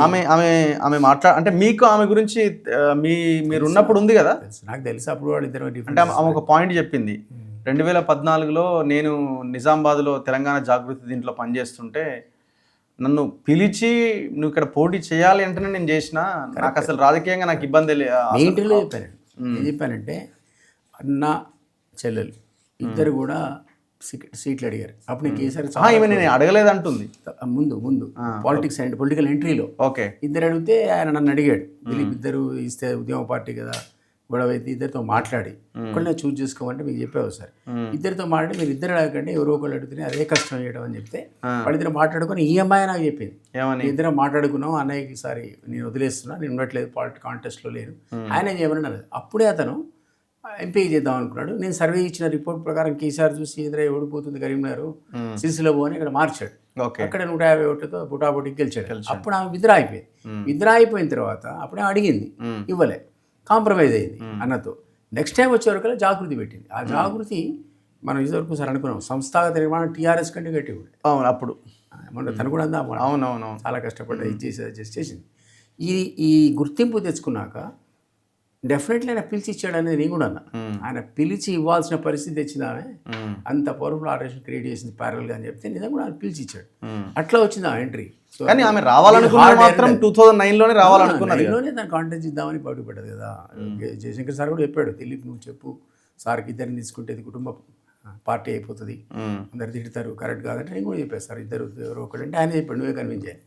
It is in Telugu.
ఆమె ఆమె ఆమె అంటే మీకు ఆమె గురించి మీరు ఉన్నప్పుడు ఉంది కదా? నాకు తెలుసు అప్పుడు వాళ్ళు ఇద్దరు అంటే ఆమె ఒక పాయింట్ చెప్పింది. 2014లో నేను నిజామాబాద్లో తెలంగాణ జాగృతి దీంట్లో పనిచేస్తుంటే నన్ను పిలిచి నువ్వు ఇక్కడ పోటీ చేయాలి అంటేనే నేను చేసిన, నాకు అసలు రాజకీయంగా నాకు ఇబ్బంది ఇంటర్వ్యూలో చెప్పాను. ఏం చెప్పానంటే అన్న చెల్లెలు ఇద్దరు కూడా సీట్లు అడిగారు. అప్పుడు నేను కేసీఆర్ నేను అడగలేదు అంటుంది ముందు పాలిటిక్స్ అండ్ పొలిటికల్ ఎంట్రీలో. ఓకే, ఇద్దరు అడిగితే ఆయన నన్ను అడిగాడు, దిలీప్ ఇద్దరు ఇస్తే ఉద్యమ పార్టీ కదా గొడవ అయితే ఇద్దరితో మాట్లాడి ఒకళ్ళనే చూస్ చేసుకోమంటే మీకు చెప్పావు సార్. ఇద్దరితో మాట్లాడి మీరు ఇద్దరు అడగండి, ఎవరో ఒకళ్ళు అడిగితే అదే కష్టం చేయడం అని చెప్తే వాళ్ళిద్దరు మాట్లాడుకొని ఈఎంఐ నాకు చెప్పింది. ఇద్దరం మాట్లాడుకున్నాం, అన్నయ్యకి సారి నేను వదిలేస్తున్నా, నేను ఉండట్లేదు కాంటెస్ట్లో లేను, ఆయన చేయమన్నారు. అప్పుడే అతను ఎంపీ చేద్దాం అనుకున్నాడు. నేను సర్వే ఇచ్చిన రిపోర్ట్ ప్రకారం కేసీఆర్ చూసి ఎదురై ఓడిపోతుంది కరీంనగర్, సిరిసిల్ల పోని ఇక్కడ మార్చాడు. అక్కడ 150 ఓట్లతో బుటాబుటికి గెలిచాడు. అప్పుడు ఆమె విత్డ్రా అయిపోయింది. విత్డ్రా అయిపోయిన తర్వాత అప్పుడే అడిగింది, ఇవ్వలే, కాంప్రమైజ్ అయింది అన్నతో. నెక్స్ట్ టైం వచ్చే వరకు జాగృతి పెట్టింది. ఆ జాగృతి మనం ఇదివరకు సార్ అనుకున్నాం సంస్థాగత నిర్మాణం టీఆర్ఎస్ కంటే గట్టి కూడా. అవును, అప్పుడు మన తను కూడా అందా. అవునవును, చాలా కష్టపడ్డా ఇది చేసింది. ఈ గుర్తింపు తెచ్చుకున్నాక డెఫినెట్లీ ఆయన పిలిచి ఇచ్చాడు అనేది నేను కూడా అన్నా. ఆయన పిలిచి ఇవ్వాల్సిన పరిస్థితి తెచ్చింది ఆమె. అంత పవర్ఫుల్ ఆర్గనైజేషన్ క్రియేట్ చేసింది ప్యారల్గా అని చెప్తే నిజంగా కూడా ఆయన పిలిచి ఇచ్చాడు. అట్లా వచ్చింది ఆ ఎంట్రీ. సో కానీ ఆమె రావాలనుకున్నది మాత్రం 2009లోనే రావాలనుకున్నది. దాన్ని కాంటెస్ట్ ఇద్దామని పట్టుబడ్డది కదా. జయశంకర్ సార్ కూడా చెప్పాడు, దిలీప్ నువ్వు చెప్పు సార్కి ఇద్దరిని తీసుకుంటే ఇది కుటుంబ పార్టీ అయిపోతుంది, అందరు తిడతారు, కరెక్ట్ కాదంటే నేను కూడా చెప్పేస్తారు ఇద్దరు ఎవరో ఒకటి అంటే ఆయన చెప్పాడు, నువ్వే కన్విన్స్ చేయాలి.